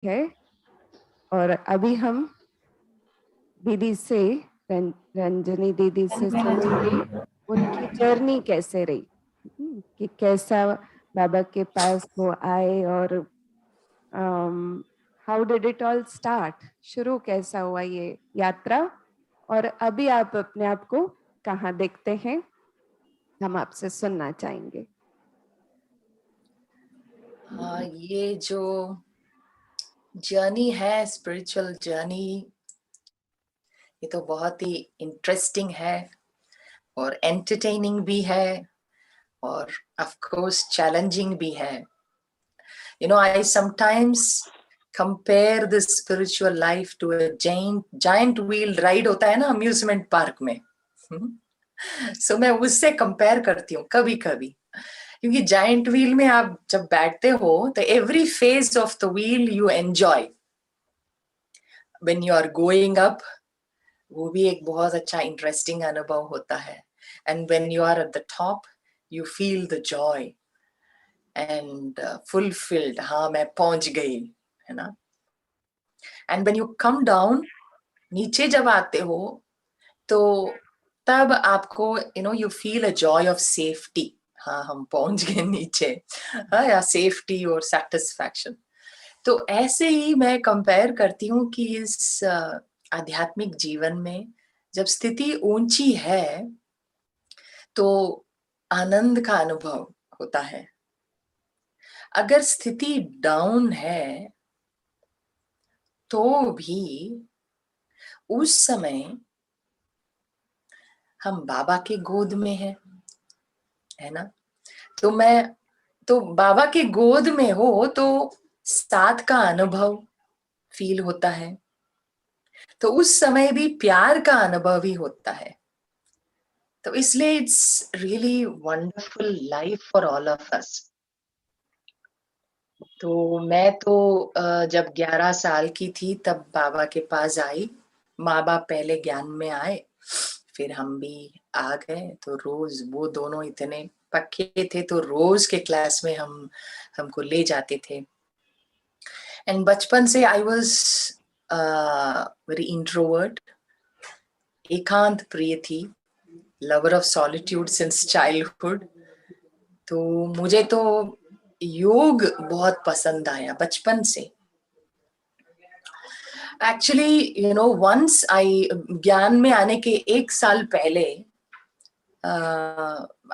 है। और अभी हम दीदी से रंजनी दीदी से सुनेंगे उनकी जर्नी कैसे रही, कि कैसा बाबा के पास वो आए और how did it all start, शुरू कैसा हुआ ये यात्रा, और अभी आप अपने आप को कहाँ देखते हैं, हम आपसे सुनना चाहेंगे। हाँ, ये जो जर्नी है, स्पिरिचुअल जर्नी, ये तो बहुत ही इंटरेस्टिंग है और एंटरटेनिंग भी है और ऑफ कोर्स चैलेंजिंग भी है। You know, I sometimes compare the spiritual life to a giant wheel ride होता है ना अम्यूजमेंट पार्क में। सो मैं उससे कंपेयर करती हूँ कभी कभी, क्योंकि जाइंट व्हील में आप जब बैठते हो तो every phase of the wheel you enjoy. When you are going up, वो भी एक बहुत अच्छा इंटरेस्टिंग अनुभव होता है। And when you are at the top, you feel the joy and fulfilled, हाँ मैं पहुंच गई, है ना। And when you come down, नीचे जब आते हो तो तब आपको you feel a joy of safety. हाँ, हम पहुंच गए नीचे, हाँ, या सेफ्टी और सेटिस्फैक्शन। तो ऐसे ही मैं कंपेयर करती हूँ कि इस आध्यात्मिक जीवन में जब स्थिति ऊंची है तो आनंद का अनुभव होता है। अगर स्थिति डाउन है तो भी उस समय हम बाबा के गोद में हैं, है ना। तो बाबा के गोद में हो तो साथ का अनुभव फील होता है, तो उस समय भी प्यार का अनुभव ही होता है। तो इसलिए it's really wonderful life for all of us. तो मैं तो जब 11 साल की थी तब बाबा के पास आई। माँ बाप पहले ज्ञान में आए, फिर हम भी आ गए। तो रोज वो दोनों इतने पक्के थे तो रोज के क्लास में हमको ले जाते थे। एंड बचपन से आई वॉज वेरी इंट्रोवर्ट, एकांत प्रिय थी, lover of solitude since childhood. तो मुझे तो योग बहुत पसंद आया बचपन से। एक्चुअली वंस आई, ज्ञान में आने के 1 साल पहले,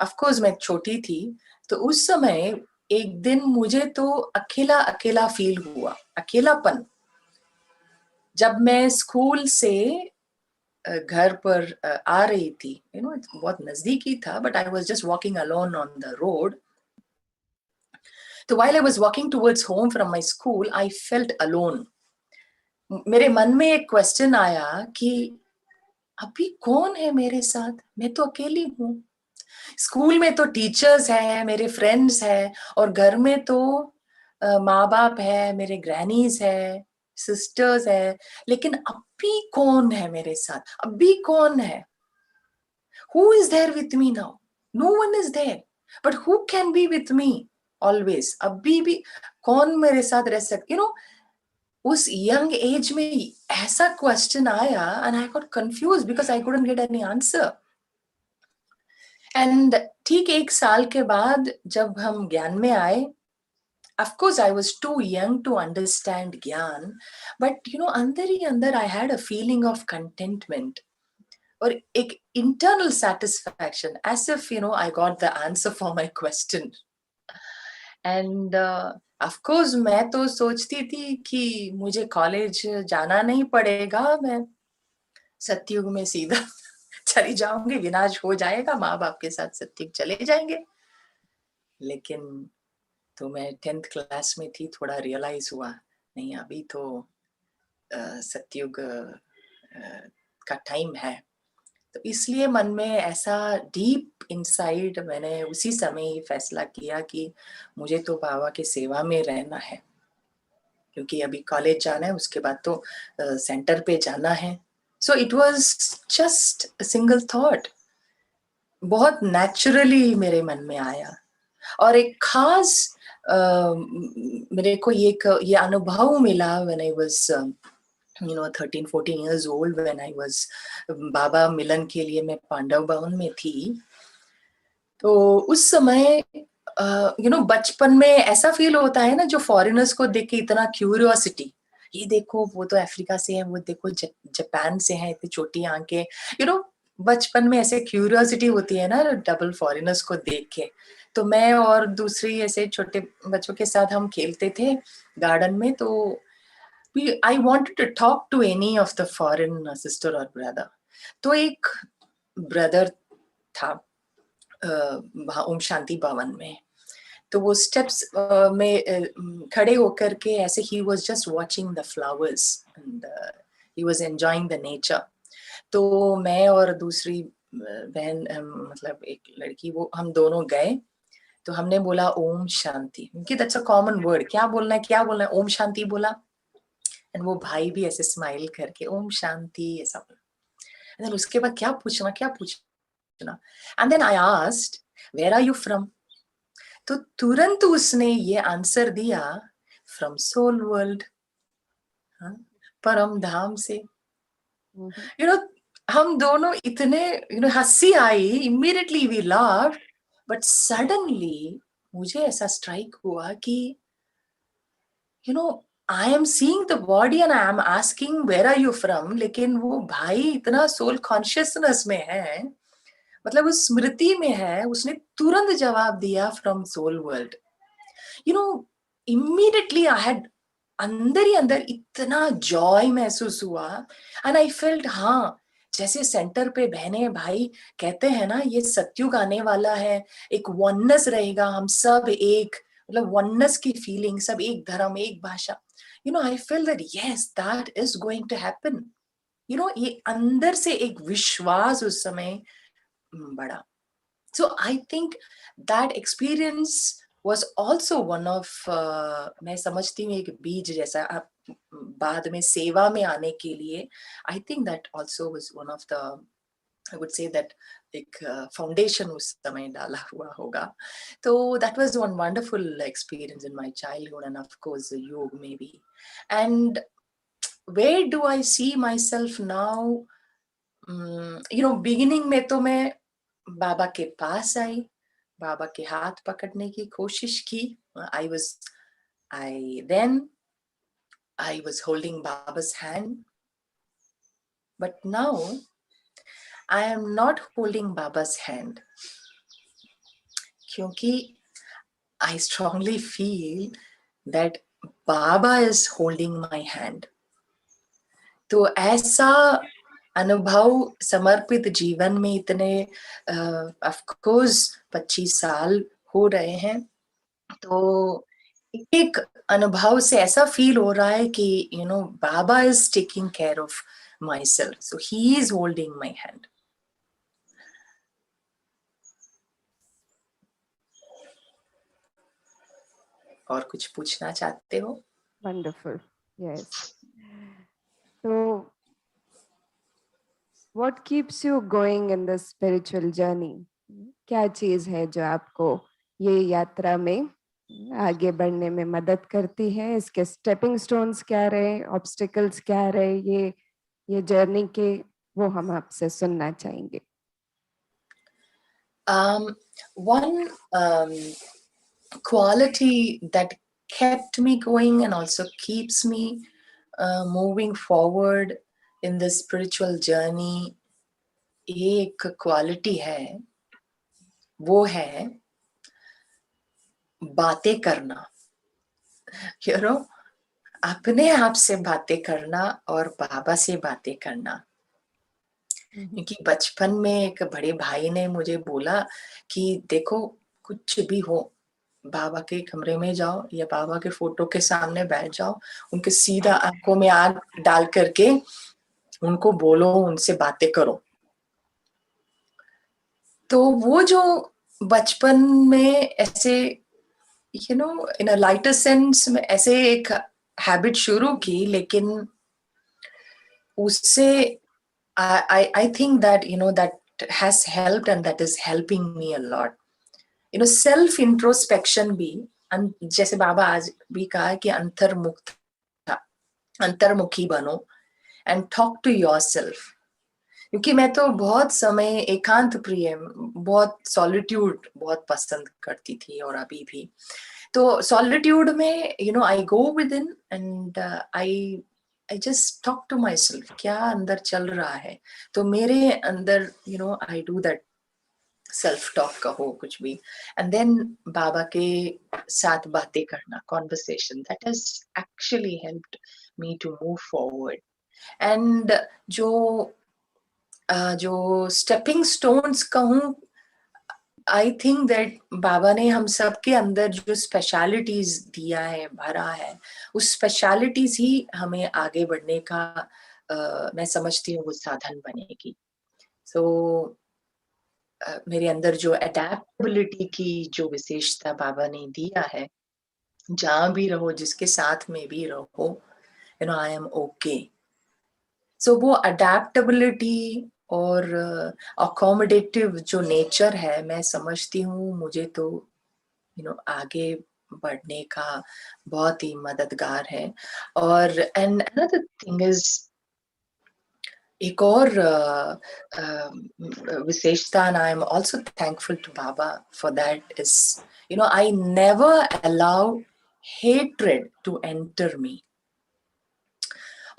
ऑफ कोर्स मैं छोटी थी, तो उस समय एक दिन मुझे तो अकेला अकेला फील हुआ, अकेलापन। जब मैं स्कूल से घर पर आ रही थी, बहुत नजदीक ही था, but I was just walking alone on the road. तो while I was walking towards home from my school, I felt alone. मेरे मन में एक क्वेश्चन आया कि अभी कौन है मेरे साथ, मैं तो अकेली हूँ। स्कूल में तो टीचर्स हैं, मेरे फ्रेंड्स हैं, और घर में तो माँ बाप है, मेरे ग्रैनीज है, सिस्टर्स है, लेकिन अभी कौन है मेरे साथ, अभी कौन है? Who is there with me now? No one is there, but who can be with me always? अभी भी कौन मेरे साथ रह सकते, उस यंग एज में ऐसा क्वेश्चन आया and I got confuse because I couldn't get any answer. And ठीक 1 साल के बाद जब हम ज्ञान में आए, of course I was too young to understand ज्ञान, but अंदर ही अंदर I had a feeling of contentment और एक internal satisfaction, as if I got the answer for my question. And of course मैं तो सोचती थी कि मुझे कॉलेज जाना नहीं पड़ेगा, मैं सतयुग में सीधा चली जाऊंगी, विनाश हो जाएगा, माँ बाप के साथ सतयुग चले जाएंगे। लेकिन तो मैं 10th क्लास में थी, थोड़ा रियलाइज हुआ नहीं, अभी तो सतयुग का टाइम है। तो इसलिए मन में ऐसा डीप इनसाइड मैंने उसी समय ही फैसला किया कि मुझे तो बाबा की सेवा में रहना है, क्योंकि अभी कॉलेज जाना है, उसके बाद तो सेंटर पे जाना है। So it was just a single thought, बहुत नेचुरली मेरे मन में आया। और एक खास मेरे को ये अनुभव मिला when I was 13-14 years old, when I was बाबा मिलन के लिए मैं पांडव भवन में थी. तो उस समय बचपन में ऐसा फील होता है ना, जो फॉरेनर्स को देख के इतना क्यूरियोसिटी, ये देखो वो तो अफ्रीका से है, वो देखो जापान से है, इतनी छोटी आंखें, बचपन में ऐसे क्यूरियोसिटी होती है ना डबल फॉरेनर्स को देख के. तो मैं और दूसरी ऐसे छोटे बच्चों के साथ हम खेलते थे गार्डन में. तो I wanted to talk to any of the foreign sister और ब्रदर. तो एक ब्रदर था ओम शांति भवन में. तो वो स्टेप्स में खड़े होकर के ऐसे he was just watching the flowers and he was enjoying the nature. तो मैं और दूसरी बहन, मतलब एक लड़की, वो हम दोनों गए. तो हमने बोला ओम शांति, क्योंकि दैट्स अ कॉमन वर्ड. क्या बोलना है, ओम शांति बोला. एंड वो भाई भी ऐसे स्माइल करके ओम शांति ऐसा बोला. एंड उसके बाद क्या पूछना. And then I asked where are you from. तो तुरंत उसने ये आंसर दिया, फ्रॉम सोल वर्ल्ड, परम धाम से. हम दोनों इतने हंसी आई, immediately we laughed. But suddenly मुझे ऐसा स्ट्राइक हुआ कि I am seeing the body and I am asking where are you from, लेकिन वो भाई इतना सोल कॉन्शियसनेस में है, मतलब उस स्मृति में है, उसने तुरंत जवाब दिया from soul world. Immediately I had अंदर ही अंदर इतना जॉय महसूस हुआ. एंड आई फेल्ट, हाँ, जैसे सेंटर पे बहने भाई कहते हैं ना, ये सत्युग आने वाला है, एक वननेस रहेगा, हम सब एक, मतलब वननेस की फीलिंग, सब एक धर्म, एक भाषा. I feel that yes, that is going to happen. ये अंदर से एक विश्वास उस समय बड़ा. So I think that experience was also one of मैं समझती हूँ एक बीज जैसा बाद में सेवा में आने के लिए. I think that also was one of the, I would say that एक foundation उस समय डाला हुआ होगा. तो that was one wonderful experience in my childhood, and of course the yoga maybe. And where do I see myself now? Beginning में तो मैं बाबा के पास आई, बाबा के हाथ पकड़ने की कोशिश की. I was holding Baba's hand, but now I am not holding Baba's hand, क्योंकि I strongly feel that Baba is holding my hand. तो ऐसा अनुभव समर्पित जीवन में इतने ऑफ कोर्स 25 साल हो रहे हैं. तो एक अनुभव से ऐसा फील हो रहा है कि Baba is taking care of myself, so he is holding my hand. और कुछ पूछना चाहते हो? Wonderful, yes. तो what keeps you going in the spiritual journey? क्या चीज है जो आपको ये यात्रा में आगे बढ़ने में मदद करती है? इसके स्टेपिंग स्टोन्स क्या रहे, ऑब्स्टिकल्स क्या रहे, ये जर्नी के, वो हम आपसे सुनना चाहेंगे. One quality that kept me going and also keeps me moving forward in the spiritual journey, एक क्वालिटी है, वो है बातें करना. अपने आप से बातें करना और बाबा से बातें करना. क्योंकि बचपन में एक बड़े भाई ने मुझे बोला कि देखो, कुछ भी हो, बाबा के कमरे में जाओ या बाबा के फोटो के सामने बैठ जाओ, उनके सीधा आंखों में आंख डाल करके उनको बोलो, उनसे बातें करो. तो वो जो बचपन में ऐसे इन अ लाइटर सेंस में ऐसे एक हैबिट शुरू की, लेकिन उससे I think that that has helped and that is helping me a lot. Self introspection भी जैसे बाबा आज भी कहा कि अंतर्मुखी बनो एंड टॉक टू योरसेल्फ। क्योंकि मैं तो बहुत समय एकांत प्रिय, बहुत सॉलिट्यूड बहुत पसंद करती थी और अभी भी। तो सॉलिट्यूड में I go within and I just talk to myself, क्या अंदर चल रहा है। तो मेरे अंदर I do that self talk कहो कुछ भी, एंड देन बाबा के साथ बातें करना, conversation, that has actually helped me to move forward. And जो स्टेपिंग स्टोन्स कहूँ, आई थिंक दैट बाबा ने हम सबके अंदर जो स्पेशलिटीज दिया है, भरा है, उस स्पेशलिटीज ही हमें आगे बढ़ने का मैं समझती हूँ वो साधन बनेगी। सो मेरे अंदर जो अडेप्टेबिलिटी की जो विशेषता बाबा ने दिया है, जहां भी रहो, जिसके साथ में भी रहो, आई एम ओके। सो वो अडेप्टेबिलिटी और अकोमोडेटिव जो नेचर है, मैं समझती हूँ मुझे तो आगे बढ़ने का बहुत ही मददगार है। और एंड अनदर थिंग इज, एक और विशेषता, and I am also thankful to Baba for that, is I never allow hatred to enter me.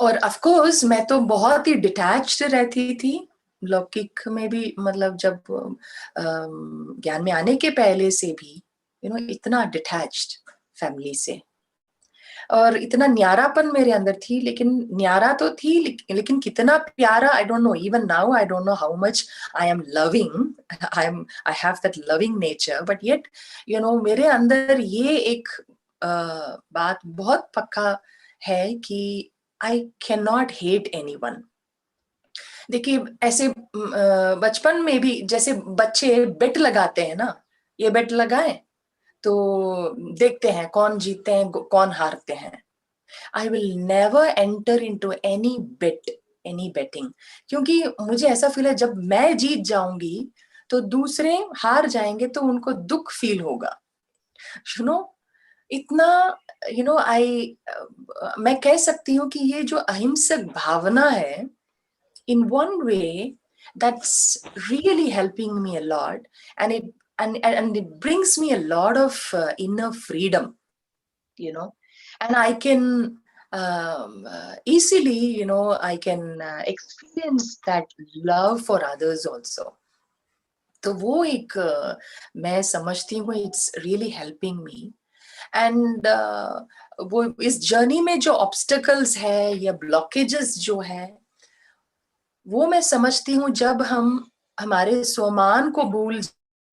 और ऑफ कोर्स मैं तो बहुत ही डिटैच्ड रहती थी लौकिक में भी, मतलब जब ज्ञान में आने के पहले से भी इतना डिटैच्ड फैमिली से, और इतना न्यारापन मेरे अंदर थी। लेकिन न्यारा तो थी, लेकिन कितना प्यारा, I don't know, even now I don't know how much I am loving, I have that loving nature, but yet मेरे अंदर ये एक बात बहुत पक्का है कि I can not hate anyone. देखिए ऐसे बचपन में भी जैसे बच्चे बेट लगाते हैं ना, ये बेट लगाए तो देखते हैं कौन जीतते हैं कौन हारते हैं। I will never enter into any bet, any betting, क्योंकि मुझे ऐसा फील है जब मैं जीत जाऊंगी तो दूसरे हार जाएंगे तो उनको दुख फील होगा। इतना आई मैं कह सकती हूँ कि ये जो अहिंसक भावना है, in one way, that's really helping me a lot, and it brings me a lot of inner freedom, and I can easily I can experience that love for others also. तो वो एक मैं समझती हूँ it's really helping me. And वो इस journey में जो ऑब्स्टेकल्स है या ब्लॉकेजेस जो है, वो मैं समझती हूँ जब हम हमारे स्वमान को भूल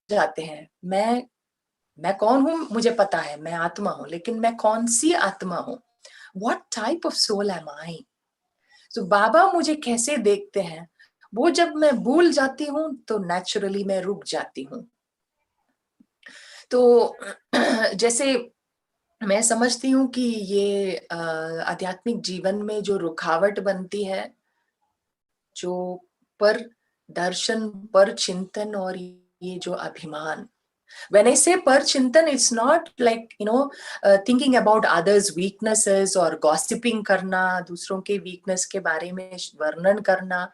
जाते हैं। मैं कौन हूं, मुझे पता है मैं आत्मा हूं, लेकिन मैं कौन सी आत्मा हूं, what type of soul am I. तो बाबा मुझे कैसे देखते हैं, वो जब मैं भूल जाती हूँ तो नेचुरली मैं रुक जाती हूँ। तो जैसे मैं समझती हूँ कि ये आध्यात्मिक जीवन में जो रुकावट बनती है, जो पर दर्शन, पर चिंतन और ये जो अभिमान, when I say पर चिंतन, it's not like thinking about others weaknesses और gossiping करना, दूसरों के weakness के बारे में वर्णन करना,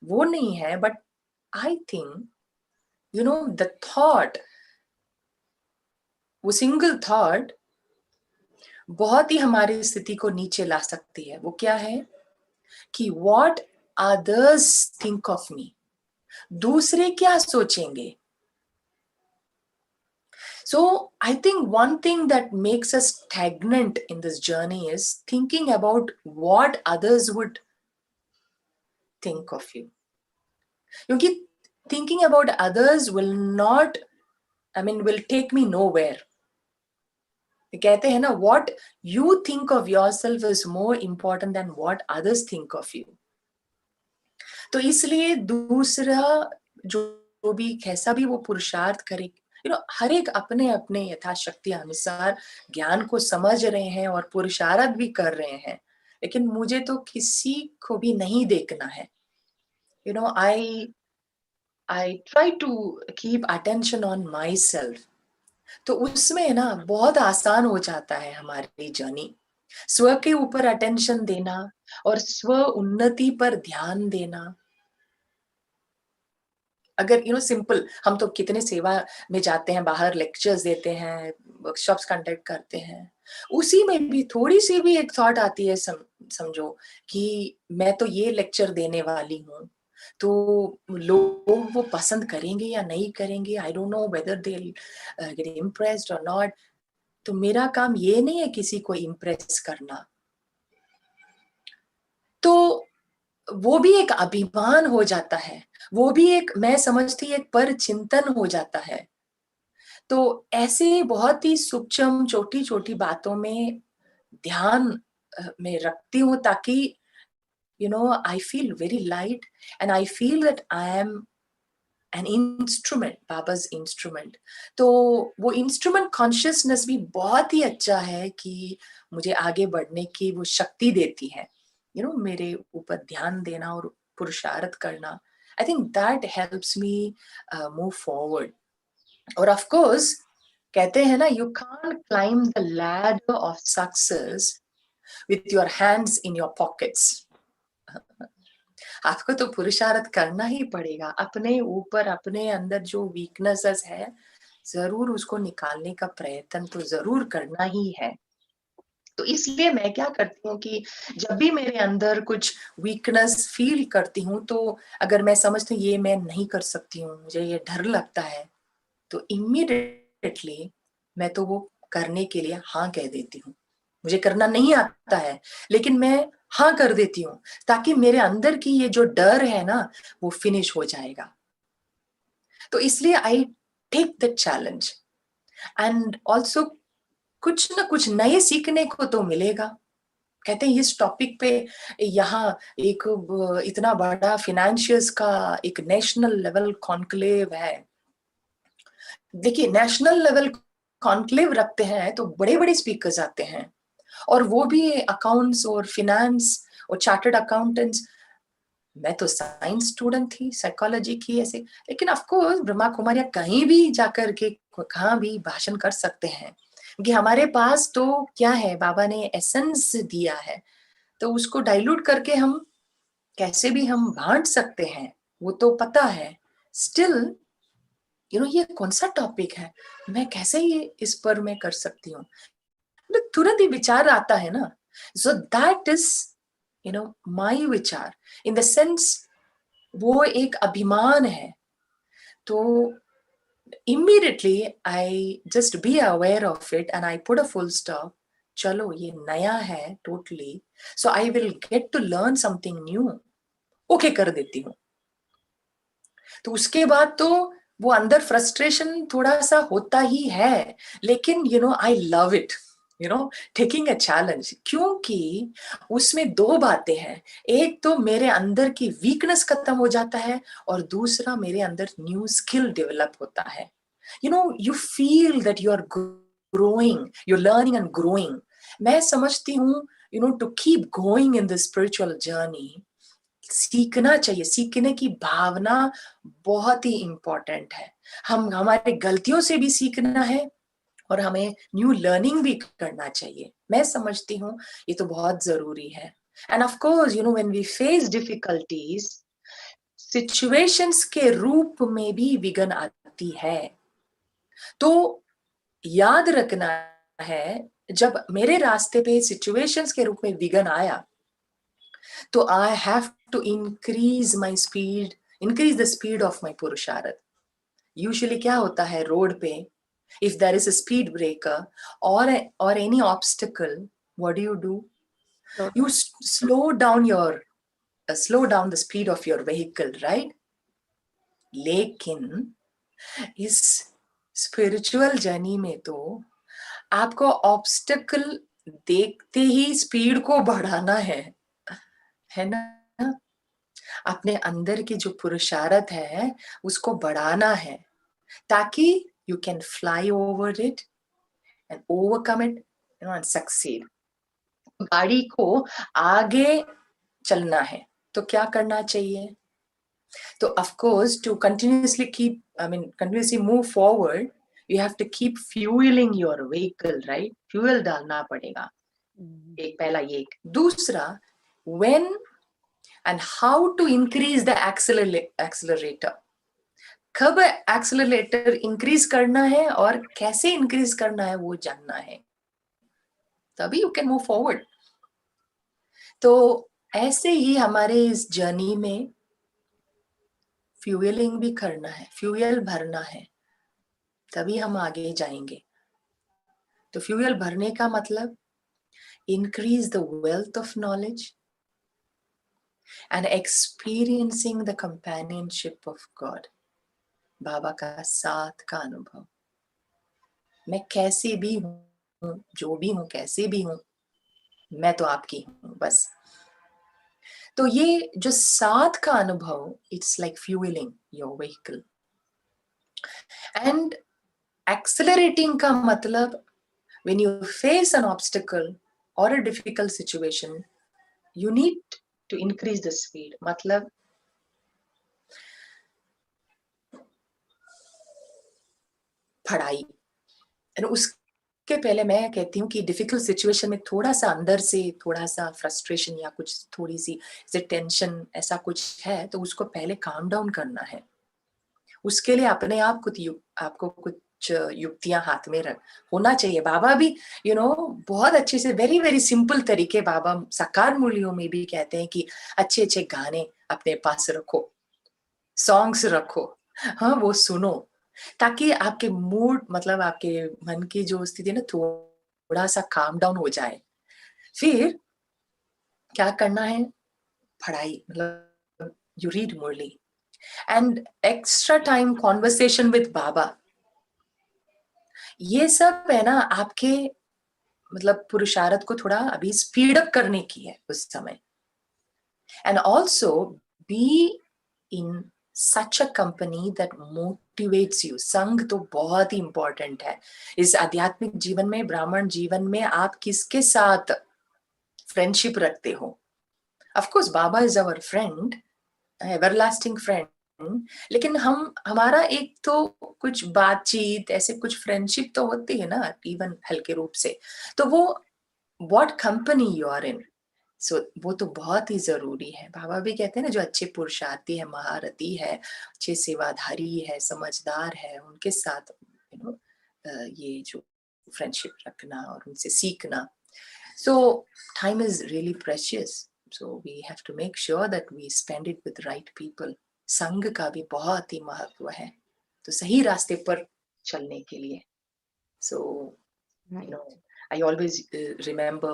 वो नहीं है। but I think the thought, वो single thought बहुत ही हमारी स्थिति को नीचे ला सकती है। वो क्या है कि what others think of me, दूसरे क्या सोचेंगे। So I think one thing that makes us stagnant in this journey is thinking about what others would think of you. क्योंकि thinking about others will not, will take me nowhere. कहते हैं ना, what you think of yourself is more important than what others think of you. तो इसलिए दूसरा जो भी कैसा भी वो पुरुषार्थ करे, हर एक अपने अपने यथाशक्ति अनुसार ज्ञान को समझ रहे हैं और पुरुषार्थ भी कर रहे हैं, लेकिन मुझे तो किसी को भी नहीं देखना है। I try to keep attention on myself, तो उसमें ना बहुत आसान हो जाता है हमारी जर्नी। स्व के ऊपर अटेंशन देना और स्व उन्नति पर ध्यान देना। अगर सिंपल, हम तो कितने सेवा में जाते हैं, बाहर लेक्चर्स देते हैं, वर्कशॉप्स कंडक्ट करते हैं, उसी में भी थोड़ी सी भी एक थॉट आती है, समझो कि मैं तो ये लेक्चर देने वाली हूँ, तो लोग वो पसंद करेंगे या नहीं करेंगे, I don't know whether they get impressed और नॉट। तो मेरा काम ये नहीं है किसी को इम्प्रेस करना। तो वो भी एक अभिमान हो जाता है, वो भी एक, मैं समझती, एक पर चिंतन हो जाता है। तो ऐसे बहुत ही सूक्ष्म छोटी छोटी बातों में ध्यान में रखती हूँ, ताकि I feel very light and I feel that I am an instrument, Baba's instrument. तो वो इंस्ट्रूमेंट कॉन्शियसनेस भी बहुत ही अच्छा है कि मुझे आगे बढ़ने की वो शक्ति देती है, मेरे ऊपर ध्यान देना और पुरुषार्थ करना। आई think that helps me move forward. और ऑफ कोर्स कहते हैं ना, you can't climb the ladder of success with your hands in your pockets. आपको तो पुरुषार्थ करना ही पड़ेगा, अपने ऊपर, अपने अंदर जो वीकनेसेस है, जरूर उसको निकालने का प्रयत्न तो जरूर करना ही है। तो इसलिए मैं क्या करती हूँ कि जब भी मेरे अंदर कुछ वीकनेस फील करती हूँ, तो अगर मैं समझती हूँ ये मैं नहीं कर सकती हूँ, मुझे ये डर लगता है, तो इमीडिएटली मैं तो वो करने के लिए हाँ कह देती हूँ। मुझे करना नहीं आता है, लेकिन मैं हाँ कर देती हूँ, ताकि मेरे अंदर की ये जो डर है ना, वो फिनिश हो जाएगा। तो इसलिए I take the challenge and also कुछ ना कुछ नए सीखने को तो मिलेगा। कहते हैं इस टॉपिक पे यहाँ एक इतना बड़ा फिनेंशियर्स का एक नेशनल लेवल कॉन्क्लेव है। देखिए, नेशनल लेवल कॉन्क्लेव रखते हैं तो बड़े बड़े स्पीकर्स आते हैं, और वो भी अकाउंट्स और फिनेंस और चार्टर्ड अकाउंटेंट्स। मैं तो साइंस स्टूडेंट थी, साइकोलॉजी की, ऐसे। लेकिन ऑफ कोर्स ब्रह्मा कुमारियां कहीं भी जाकर के कहाँ भी भाषण कर सकते हैं, क्योंकि हमारे पास तो क्या है, बाबा ने एसेंस दिया है, तो उसको डाइल्यूट करके हम कैसे भी हम बांट सकते हैं, वो तो पता है। स्टिल ये कौन सा टॉपिक है, मैं कैसे ये इस पर मैं कर सकती हूँ, तुरंत ही विचार आता है ना। सो दैट इज माई विचार, इन द सेंस वो एक अभिमान है। तो immediately I just be aware of it and I put a full stop. चलो ये नया है totally, so I will get to learn something new. Okay कर देती हूँ। तो उसके बाद तो वो अंदर फ्रस्ट्रेशन थोड़ा सा होता ही है, लेकिन I love it, taking a challenge, क्योंकि उसमें दो बातें हैं। एक तो मेरे अंदर की वीकनेस खत्म हो जाता है, और दूसरा मेरे अंदर न्यू स्किल डेवलप होता है। you feel that you are growing, you're learning and growing. मैं समझती हूँ to keep going in the spiritual journey, सीखना चाहिए, सीखने की भावना बहुत ही इंपॉर्टेंट है। हमारे गलतियों से भी सीखना है, और हमें न्यू लर्निंग भी करना चाहिए। मैं समझती हूँ ये तो बहुत जरूरी है। And of course when we face difficulties, situations के रूप में भी विघ्न आती है। तो याद रखना है, जब मेरे रास्ते पे सिचुएशंस के रूप में विघ्न आया, तो I have to increase the speed of my पुरुषार्थ। यूजुअली क्या होता है रोड पे, if there is a speed breaker और any obstacle, what do? You slow down the speed of your vehicle, right? लेकिन इस स्पिरिचुअल जर्नी में तो आपको ऑब्स्टिकल देखते ही स्पीड को बढ़ाना है ना? अपने अंदर की जो पुरुषार्थ है उसको बढ़ाना है, ताकि you can fly over it and overcome it and succeed. गाड़ी को आगे चलना है तो क्या करना चाहिए? तो of course to continuously move forward, you have to keep fueling your vehicle, right? Fuel डालना पड़ेगा. एक पहला ये. दूसरा, when and how to increase the accelerator. कब एक्सेलरेटर इंक्रीज करना है और कैसे इंक्रीज करना है वो जानना है, तभी यू कैन मूव फॉरवर्ड. तो ऐसे ही हमारे इस जर्नी में फ्यूएलिंग भी करना है, फ्यूएल भरना है, तभी हम आगे जाएंगे. तो फ्यूएल भरने का मतलब increase the wealth of knowledge and experiencing the companionship of God. बाबा का साथ का अनुभव. मैं कैसे भी हूँ, जो भी हूँ, कैसे भी हूँ, मैं तो आपकी हूँ बस. तो ये जो साथ का अनुभव, it's like fueling your vehicle. And accelerating का मतलब, when you face an obstacle or a difficult situation, you need to increase the speed. मतलब पढ़ाई. उसके पहले मैं कहती हूँ कि डिफिकल्ट सिचुएशन में थोड़ा सा अंदर से थोड़ा सा फ्रस्ट्रेशन या कुछ थोड़ी सी टेंशन ऐसा कुछ है, तो उसको पहले काम डाउन करना है. उसके लिए अपने आप आपको कुछ युक्तियां हाथ में होना चाहिए. बाबा भी बहुत अच्छे से वेरी वेरी सिंपल तरीके, बाबा साकार मूल्यों में भी कहते हैं कि अच्छे अच्छे गाने अपने पास रखो, सॉन्ग्स रखो, हाँ वो सुनो, ताकि आपके मूड मतलब आपके मन की जो स्थिति है ना थोड़ा सा काम डाउन हो जाए. फिर क्या करना है, पढ़ाई, मतलब you read Murli and extra time conversation with Baba. ये सब है ना आपके मतलब पुरुषार्थ को थोड़ा अभी स्पीड अप करने की है उस समय. And also be in such a company that motivates you. संघ तो बहुत ही इंपॉर्टेंट है इस आध्यात्मिक जीवन में. ब्राह्मण जीवन में आप किसके साथ फ्रेंडशिप रखते हो? Of course Baba is our friend, everlasting friend, लेकिन हमारा एक तो कुछ बातचीत, ऐसे कुछ फ्रेंडशिप तो होती है ना, इवन हल्के रूप से. तो वो what company you are in, so वो तो बहुत ही जरूरी है. बाबा भी कहते हैं ना, जो अच्छे पुरुषार्थी है, महारथी है, अच्छे सेवाधारी है, समझदार है, उनके साथ ये जो फ्रेंडशिप रखना और उनसे सीखना. So time is really precious, so we have to make sure that we spend it with right people. संघ का भी बहुत ही महत्व है, तो सही रास्ते पर चलने के लिए. सो I always remember,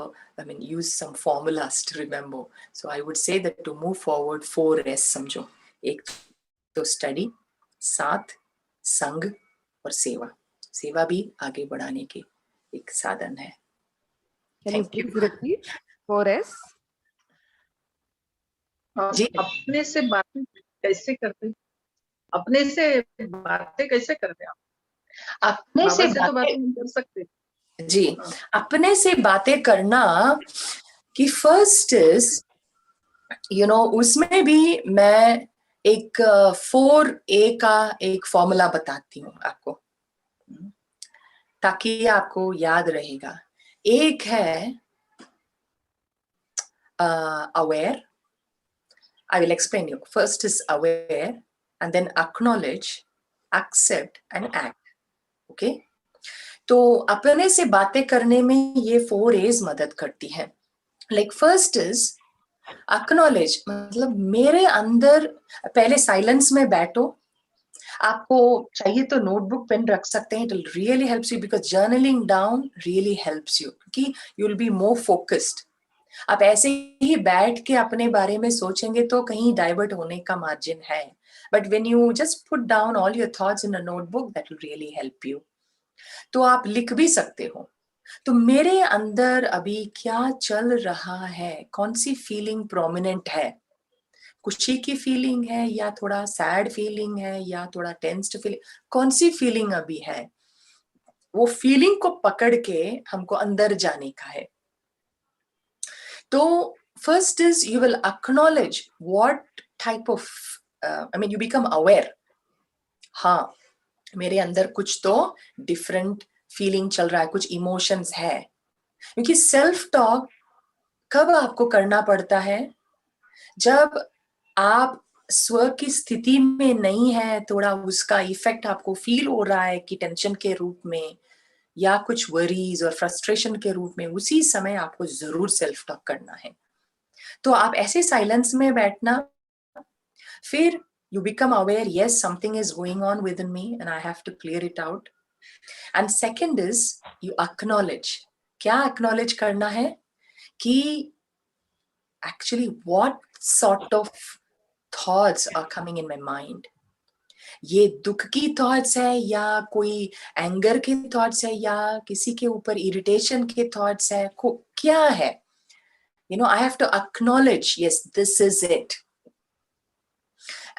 use some formulas to remember. So I would say that to move forward, 4S समझो. एक तो स्टडी, साथ, संग और सेवा. सेवा भी आगे बढ़ाने के एक साधन है. Can you please repeat 4S? जी. अपने से बातें कैसे करते, अपने से बातें कैसे करते आप? अपने से तो बातें कर सकते जी. अपने से बातें करना कि फर्स्ट इज उसमें भी मैं एक 4A का एक फॉर्मूला बताती हूँ आपको, ताकि आपको याद रहेगा. एक है aware. I will explain you. First is aware and then acknowledge, accept and act. Okay? तो अपने से बातें करने में ये 4A's मदद करती है. Like first is acknowledge, मतलब मेरे अंदर पहले साइलेंस में बैठो. आपको चाहिए तो नोटबुक पेन रख सकते हैं. It really helps you because journaling down really helps you, क्योंकि you will be more focused. आप ऐसे ही बैठ के अपने बारे में सोचेंगे तो कहीं डाइवर्ट होने का मार्जिन है. But when you just put down all your thoughts in a notebook, that will really help you. तो आप लिख भी सकते हो. तो मेरे अंदर अभी क्या चल रहा है, कौन सी फीलिंग प्रोमिनेंट है, खुशी की फीलिंग है या थोड़ा सैड फीलिंग है या थोड़ा टेंस्ड फीलिंग, कौन सी फीलिंग अभी है, वो फीलिंग को पकड़ के हमको अंदर जाने का है. तो first is you will acknowledge what type of you become aware. हाँ, मेरे अंदर कुछ तो डिफरेंट फीलिंग चल रहा है, कुछ इमोशंस है। क्योंकि सेल्फ टॉक कब आपको करना पड़ता है? जब आप स्व की स्थिति में नहीं है, थोड़ा उसका इफेक्ट आपको फील हो रहा है कि टेंशन के रूप में या कुछ वरीज और फ्रस्ट्रेशन के रूप में, उसी समय आपको जरूर सेल्फ टॉक करना है। तो आप ऐसे साइलेंस में बैठना, फिर you become aware, yes, something is going on within me and I have to clear it out. And second is you acknowledge. क्या acknowledge करना है? कि actually what sort of thoughts are coming in my mind. ये दुख की thoughts है या कोई एंगर के थॉट्स है या किसी के ऊपर इरिटेशन के थॉट्स है, क्या है? I have to acknowledge, yes, this is it.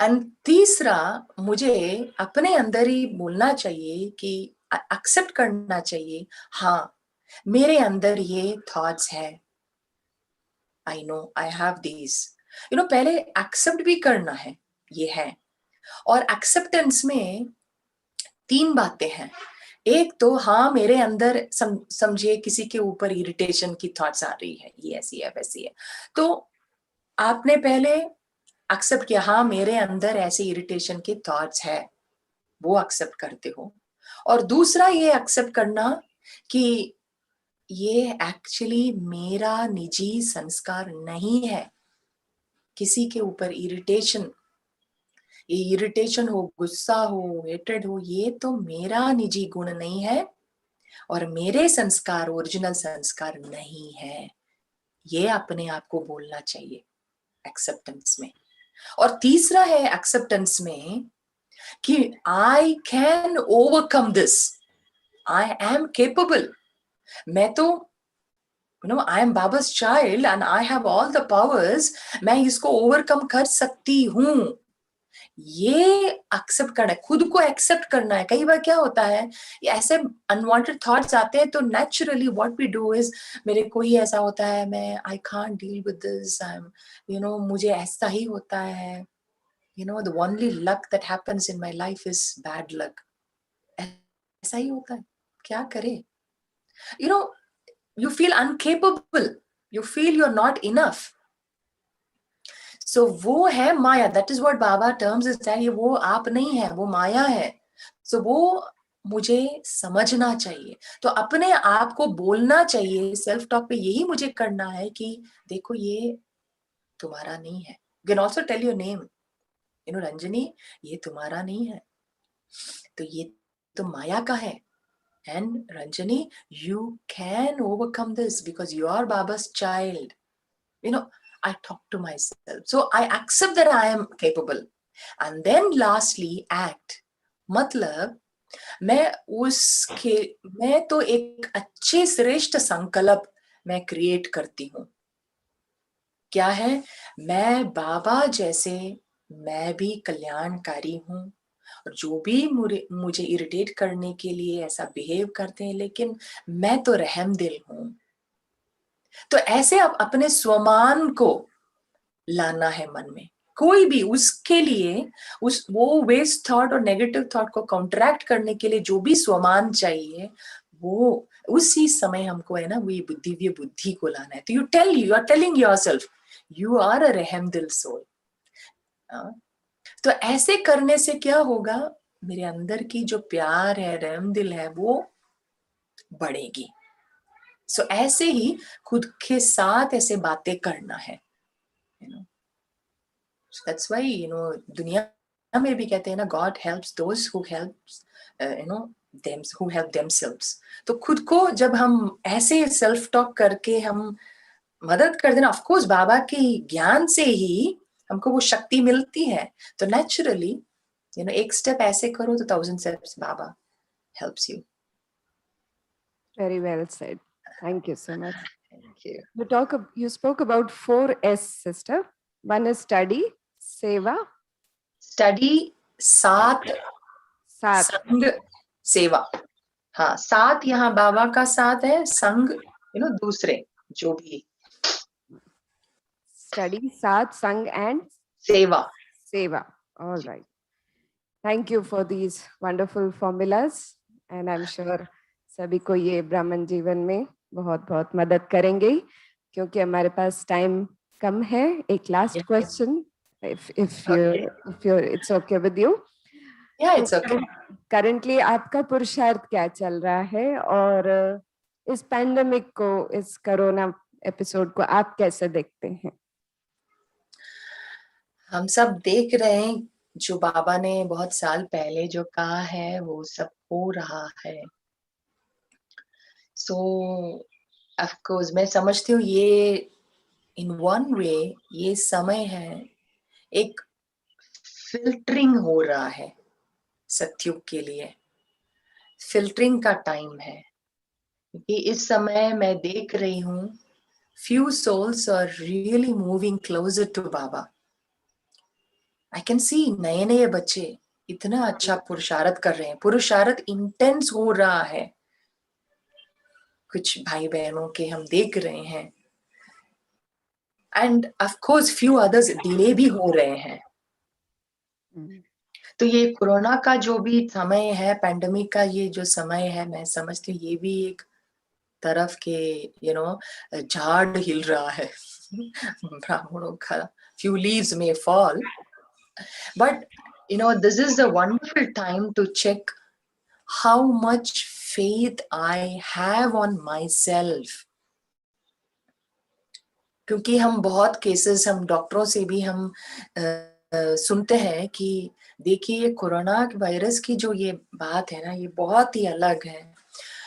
And तीसरा, मुझे अपने अंदर ही बोलना चाहिए कि एक्सेप्ट करना चाहिए, हाँ मेरे अंदर ये थॉट्स है, I know I have these. पहले एक्सेप्ट भी करना है, ये है। और एक्सेप्टेंस में 3 बातें हैं। एक तो हाँ मेरे अंदर समझिए किसी के ऊपर इरिटेशन की थॉट्स आ रही है, ये ऐसी है वैसी है, तो आपने पहले एक्सेप्ट किया, हाँ मेरे अंदर ऐसे इरिटेशन के थॉट्स है, वो एक्सेप्ट करते हो। और दूसरा ये एक्सेप्ट करना कि ये एक्चुअली मेरा निजी संस्कार नहीं है। किसी के ऊपर इरिटेशन, ये इरिटेशन हो, गुस्सा हो, हेट्रेड हो, ये तो मेरा निजी गुण नहीं है और मेरे संस्कार ओरिजिनल संस्कार नहीं है। ये अपने आप को बोलना चाहिए एक्सेप्टेंस में। और तीसरा है एक्सेप्टेंस में कि I can overcome this, I am capable. मैं तो I am Baba's child and I have all the powers, मैं इसको ओवरकम कर सकती हूँ। ये एक्सेप्ट करना है, खुद को एक्सेप्ट करना है। कई बार क्या होता है, ऐसे अनवांटेड थॉट्स आते हैं तो naturally what we do is, मेरे को ही ऐसा होता है, मैं I can't deal with this, I am मुझे ऐसा ही होता है, the only luck that happens in my life is bad luck. ऐसा ही होता है, क्या करे? You feel incapable, you feel you're not enough. So वो है माया, that is what Baba terms is that ये वो आप नहीं है, वो माया है। So वो मुझे समझना चाहिए, तो अपने आप को बोलना चाहिए सेल्फ टॉक पे, यही मुझे करना है कि देखो ये तुम्हारा नहीं है। You can also tell your name, Ranjani ये तुम्हारा नहीं है, तो ये तो माया का है। And Ranjani, you can overcome this because you are Baba's child. I talk to myself. So I accept that I am capable. And then lastly, act. मतलब मैं तो एक अच्छे श्रेष्ठ संकल्प मैं क्रिएट करती हूँ। क्या है? मैं बाबा जैसे मैं भी कल्याणकारी हूँ, और जो भी मुझे इरिटेट करने के लिए ऐसा बिहेव करते हैं, लेकिन मैं तो रहम दिल हूं। तो ऐसे आप अपने स्वमान को लाना है मन में। कोई भी उसके लिए वो वेस्ट थॉट और नेगेटिव थॉट को काउंटरैक्ट करने के लिए जो भी स्वमान चाहिए, वो उसी समय हमको है ना, वो ये बुद्धि को लाना है। तो you are telling yourself you are a रहम दिल सोल। तो ऐसे करने से क्या होगा, मेरे अंदर की जो प्यार है, रहम दिल है, वो बढ़ेगी। सो ऐसे ही खुद के साथ ऐसे बातें करना है। That's why दुनिया में भी कहते हैं ना, God helps those who helps them who help themselves. तो खुद को जब हम ऐसे सेल्फ टॉक करके हम मदद कर देना, ऑफ कोर्स बाबा के ज्ञान से ही हमको वो शक्ति मिलती है। तो नेचुरली एक स्टेप ऐसे करो तो 1000 steps Baba helps you. Very well said. Thank you so much. Thank you. You spoke about 4S, sister. One is study, seva, Study, साथ, संग, सेवा। हाँ, साथ यहाँ बाबा का साथ है, संग दूसरे जो भी। Study, साथ, संग and सेवा। seva. All right. Thank you for these wonderful formulas and I am sure सभी को ये ब्राह्मण जीवन में बहुत बहुत मदद करेंगे ही, क्योंकि हमारे पास टाइम कम है. एक last Yeah. Question, if Okay. you're it's okay with you. Yeah, तो it's okay. करंटली आपका पुरुषार्थ क्या चल रहा है, और इस पैंडेमिक को, इस कोरोना एपिसोड को आप कैसे देखते हैं? हम सब देख रहे हैं जो बाबा ने बहुत साल पहले जो कहा है वो सब हो रहा है. सो ऑफ कोर्स मैं समझती हूँ ये इन वन वे ये समय है, एक फिल्टरिंग हो रहा है सत्युग के लिए. फिल्टरिंग का टाइम है, क्योंकि इस समय मैं देख रही हूँ few souls are really moving closer to Baba. I can see नए नए बच्चे इतना अच्छा पुरुषार्थ कर रहे हैं. पुरुषार्थ इंटेंस हो रहा है. कुछ भाई बहनों के हम देख रहे हैं, and of course few others delay भी हो रहे हैं. तो ये कोरोना का जो भी समय है, पैंडेमिक का ये जो समय है, मैं समझती हूँ ये भी एक तरफ के झाड़ हिल रहा है. ब्राह्मणों का few leaves may fall, but this is a wonderful time to check how much faith I have on myself. क्योंकि हम बहुत केसेस हम डॉक्टरों से भी हम सुनते हैं कि देखिए ये कोरोना वायरस की जो ये बात है ना, ये बहुत ही अलग है.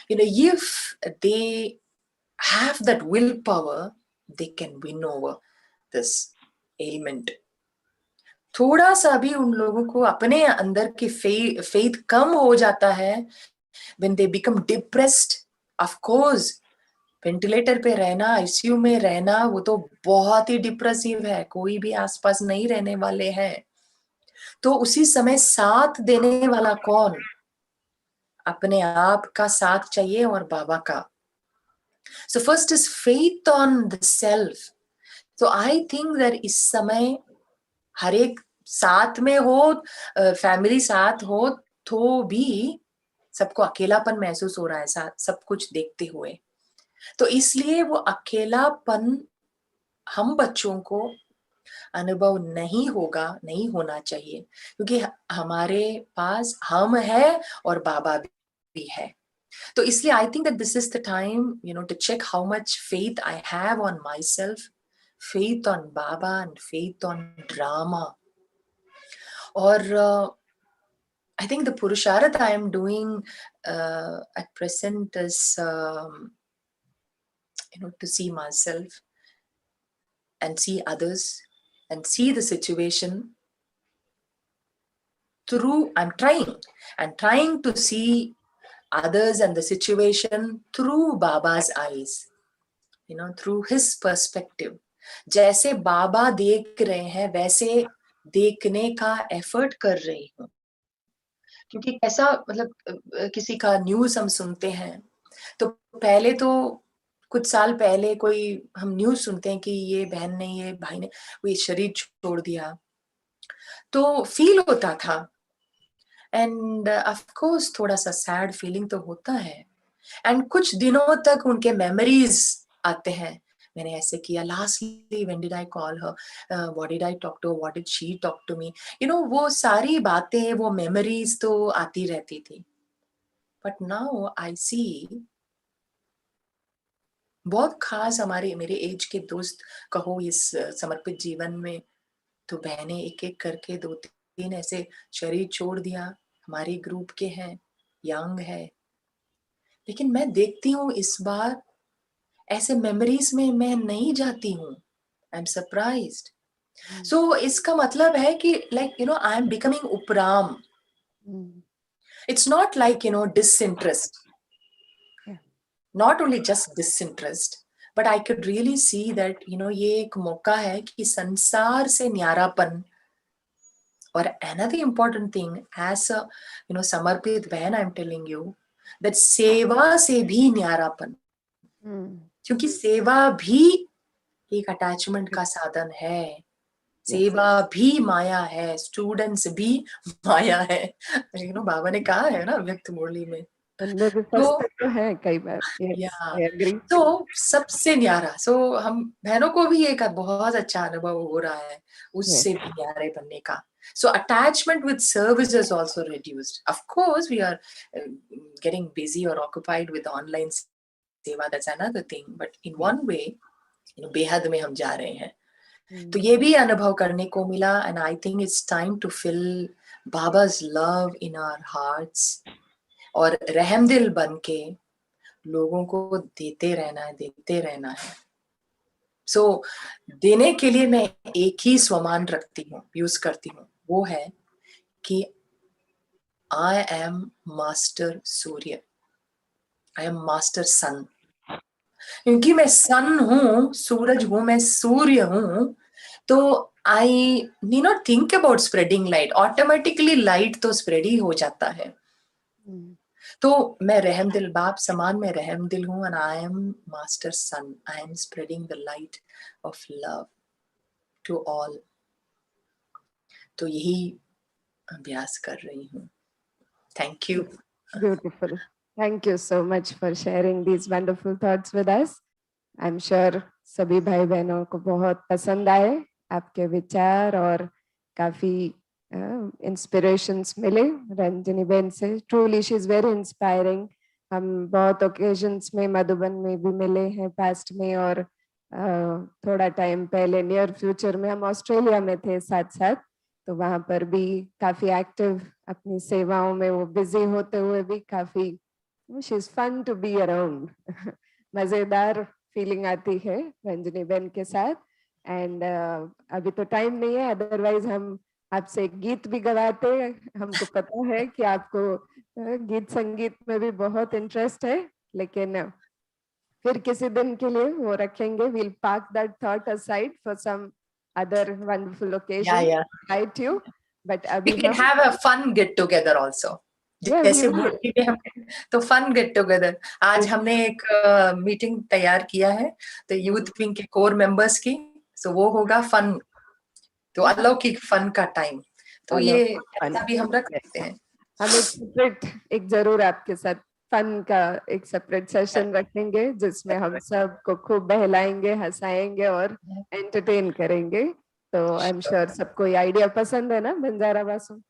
If they have that willpower, they can win over this ailment. थोड़ा सा भी उन लोगों को अपने अंदर की faith कम हो जाता है, when they become depressed. Of course ventilator पे रहना, आईसीयू में रहना, वो तो बहुत ही डिप्रेसिव है. कोई भी आसपास नहीं रहने वाले हैं. तो उसी समय साथ देने वाला कौन? अपने आप का साथ चाहिए और बाबा का. So first is faith on the self. So I think that इस समय हर एक साथ में हो, फैमिली साथ हो, तो भी सबको अकेलापन महसूस हो रहा है सब कुछ देखते हुए. तो इसलिए वो अकेलापन हम बच्चों को अनुभव नहीं होना चाहिए, क्योंकि हमारे पास हम है और बाबा भी है. तो इसलिए I think that this is the time to check how much faith I have on myself, faith on Baba and faith on drama. और I think the Purusharth I am doing at present is to see myself and see others and see the situation through. I'm trying to see others and the situation through Baba's eyes, through his perspective. जैसे बाबा देख रहे हैं वैसे देखने का effort कर रही हूँ. क्योंकि कैसा मतलब किसी का न्यूज़ हम सुनते हैं, तो पहले तो कुछ साल पहले कोई हम न्यूज़ सुनते हैं कि ये बहन ने, ये भाई ने कोई शरीर छोड़ दिया, तो फील होता था. एंड ऑफ कोर्स थोड़ा सा सैड फीलिंग तो होता है. एंड कुछ दिनों तक उनके मेमोरीज आते हैं. मैंने ऐसे किया, lastly when did I call her, what did I talk to, what did she talk to me, वो सारी बातें, वो मेमोरीज तो आती रहती थी. बट नाउ आई सी बहुत खास मेरे एज के दोस्त कहो इस समर्पित जीवन में, तो बहनें एक एक करके 2-3 ऐसे शरीर छोड़ दिया. हमारे ग्रुप के हैं, यंग है. लेकिन मैं देखती हूँ इस बार ऐसे मेमोरीज में मैं नहीं जाती हूँ. I am surprised. सो इसका मतलब है कि आई एम बिकमिंग उपराम. It's not like disinterest. Not only just disinterest, but I could really see that ये एक मौका है कि संसार से न्यारापन. और another important thing as a समर्पित बहन, I'm telling you that सेवा से भी न्यारापन. क्योंकि सेवा भी एक अटैचमेंट का साधन है. सेवा भी माया है, स्टूडेंट्स भी माया है, बाबा ने कहा है ना व्यक्त मुरली में। उनमें भी तो फंसते तो है कई बार। Yes, या I agree. तो सबसे न्यारा, हम बहनों को भी एक बहुत अच्छा अनुभव हो रहा है उससे भी न्यारे बनने का। So attachment with service is also reduced. Of course, we are getting busy or occupied with online seva. That's another thing. But in one way, बेहद में हम जा रहे हैं। तो ये भी अनुभव करने को मिला। And I think it's time to fill Baba's love in our hearts और रहमदिल बन के लोगों को देते रहना है। So देने के लिए मैं एक ही स्वमान रखती हूँ, यूज करती हूँ, वो है कि I am Master Surya, I am Master Sun। क्योंकि मैं सन हूँ, सूरज हूँ, मैं सूर्य हूँ, तो आई नी not think about spreading light, automatically light तो स्प्रेड ही हो जाता है। तो मैं रहमदिल, बाप समान मैं रहमदिल हूँ, and I am master sun, I am spreading the light of love to all. तो यही अभ्यास कर रही हूँ। Thank you. Beautiful. Thank you so much for sharing these wonderful thoughts with us. I'm sure सभी भाई बहनों को बहुत पसंद आए आपके विचार और काफी इंस्पिरेशंस मिले रंजनी बहन से। Truly she is very inspiring. हम बहुत ओकेजन्स में मधुबन में भी मिले हैं पास्ट में, और थोड़ा टाइम पहले नियर फ्यूचर में हम ऑस्ट्रेलिया में थे साथ साथ, तो वहां पर भी काफी एक्टिव अपनी सेवाओं में वो बिजी होते हुए भी काफी she is fun to be around. मजेदार फीलिंग आती है रंजनी बहन के साथ। एंड अभी तो टाइम नहीं है, अदरवाइज हम आपसे एक गीत भी गवाते। हमको पता है कि आपको गीत संगीत में भी बहुत इंटरेस्ट है, लेकिन फिर किसी दिन के लिए वो रखेंगे। We'll park that thought aside for some other wonderful occasion. Yeah. Invite you, but We अभी can हम have a fun get together also. जैसे मूर्ति में हम तो फन गेट टुगेदर। आज हमने एक मीटिंग तैयार किया है तो यूथ विंग के कोर मेंबर्स की, सो वो होगा फन, तो अलौकिक फन का टाइम, तो ये ऐसा भी हम रख सकते हैं। हम एक सेपरेट, एक जरूर आपके साथ फन का एक सेपरेट सेशन रखेंगे जिसमें हम सबको खूब बहलाएंगे, हंसाएंगे और एंटरटेन करेंगे। तो आई एम श्योर सबको ये आइडिया पसंद है ना बंजारा वासु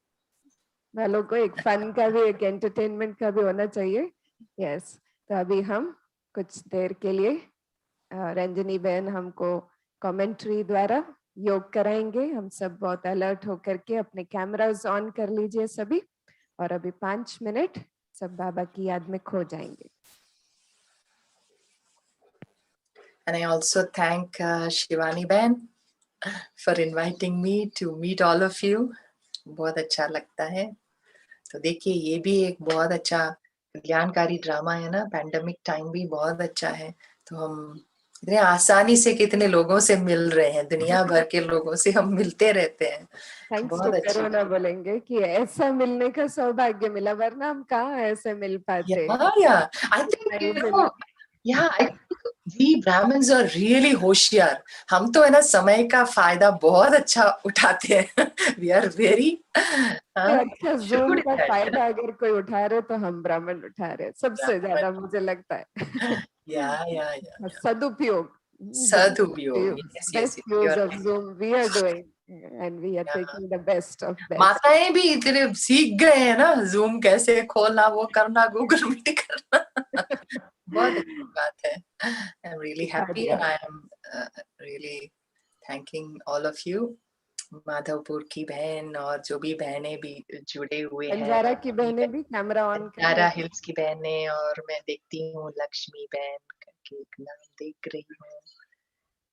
वालों को, एक फन का भी एक एंटरटेनमेंट का भी होना चाहिए। यस, तो अभी हम कुछ देर के लिए रंजनी बहन हमको कमेंट्री द्वारा योग कराएंगे। हम सब बहुत अलर्ट होकर के अपने कैमरास ऑन कर लीजिए सभी, और अभी 5 मिनट सब बाबा की याद में खो जाएंगे। And I also thank Shivani Bhen for inviting me to meet all of you. बहुत अच्छा लगता है। तो देखिए ये भी एक बहुत अच्छा कल्याणकारी ड्रामा है ना, पैंडेमिक टाइम भी बहुत अच्छा है। तो हम इतने आसानी से कितने लोगों से मिल रहे हैं, दुनिया भर के लोगों से हम मिलते रहते हैं। थैंक्स टू कोरोना बोलेंगे कि ऐसा मिलने का सौभाग्य मिला, वरना हम कहाँ ऐसे मिल पाते। I think we Brahmins are really होशियार। हम तो है ना समय का फायदा बहुत अच्छा उठाते हैं। We are very अच्छा ज़ूम का फायदा अगर कोई उठा रहे तो हम ब्राह्मण उठा रहे सबसे ज्यादा, मुझे लगता है। सदुपयोग, best use of Zoom we are doing and we are taking the best of best. माताएं भी इतने सीख गए हैं ना जूम कैसे खोलना, वो करना, गूगल मीट करना। बहुत अच्छी बात है। I'm really happy and I am really thanking all of you। Madhopur की बहन और जो भी बहनें भी जुड़े हुए हैं, बंजारा की बहनें भी कैमरा ऑन कर, बंजारा हिल्स की बहनें, और मैं देखती हूँ लक्ष्मी बहन करके एक नाम देख रही हूँ,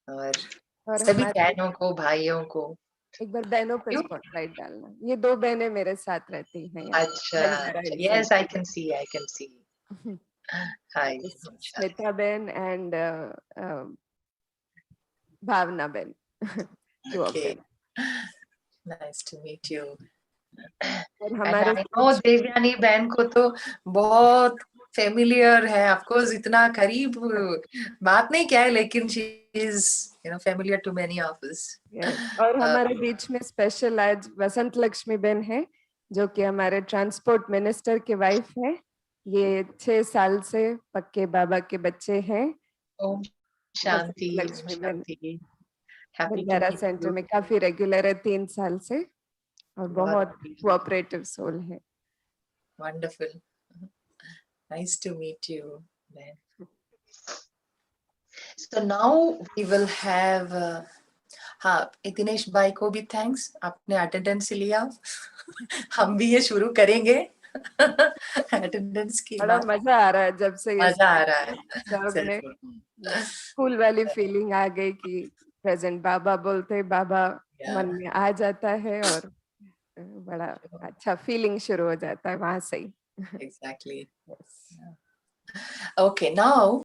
और सभी बहनों को, भाइयों को एक बार बहनों पे स्पॉटलाइट डालना। ये 2 बहनें मेरे साथ रहती हैं। अच्छा, yes, I can see, I can see। Hi, Shweta बहन and भावना बहन। Okay, nice to meet you। और हमारे देवयानी बहन को तो बहुत फेमिलियर है, ऑफ कोर्स इतना करीब बात नहीं क्या है, लेकिन she is familiar to many of us. Yes. और हमारे बीच में स्पेशल आज वसंत लक्ष्मी बेन है, जो कि हमारे ट्रांसपोर्ट मिनिस्टर की वाइफ है। ये 6 साल से पक्के बाबा के बच्चे हैं। Om Shanti, Om Lakshmi ben Shanti. Happy to Banjara meet centre you. में काफी रेगुलर है 3 साल से, और बहुत बहुत कोऑपरेटिव सोल है। Wonderful, nice to meet you man. So now we will have हाँ, दिनेश भाई को भी थैंक्स, आपने अटेंडेंस लिया। हम भी ये शुरू करेंगे अटेंडेंस की बड़ा बात। मजा आ रहा है जब से ये मजा आ रहा है सब में जरूर। स्कूल वाली फीलिंग आ गई कि प्रेजेंट बाबा बोलते बाबा मन में आ जाता है, और बड़ा अच्छा फीलिंग शुरू हो जाता है वहां से ही। Exactly. Yes. Okay, now